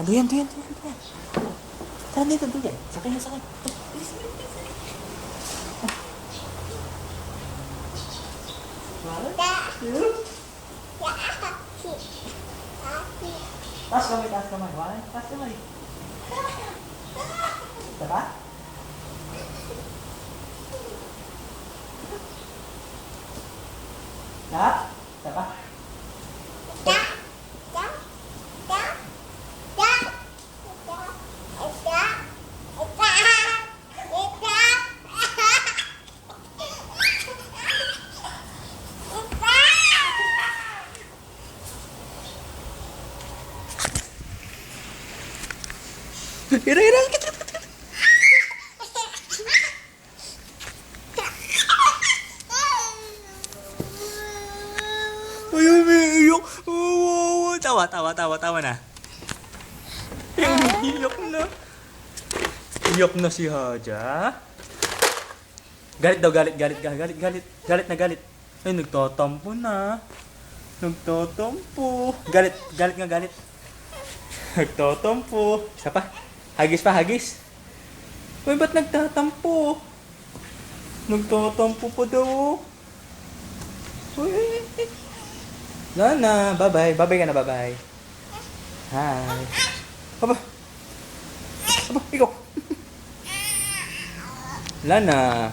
Duyan, duyan, duyan, duyan. Tara dito, duyan. Sakay na, sakay. Bilis, bilis, bilis. Taas kamay, taas kamay. Wala, taas kamay. Diba? Lahat? Diba? Ira, ira, kita. Uy, umiiyak. Tawa, tawa, tawa, tawa na. Iyak na. Iyak na si Haja. Galit daw, galit, galit, galit, galit. Galit na galit. Ay, nagtatampo na. Nagtatampo. Galit, galit nga galit. Nagtatampo. Isa pa. Hagis pa, hagis. Uy, ba't nagtatampo? Nagtatampo pa daw. Uy, uy, uy. Lana, bye-bye. Bye-bye ka na, bye-bye. Hi. Aba. Aba, ikaw. Lana.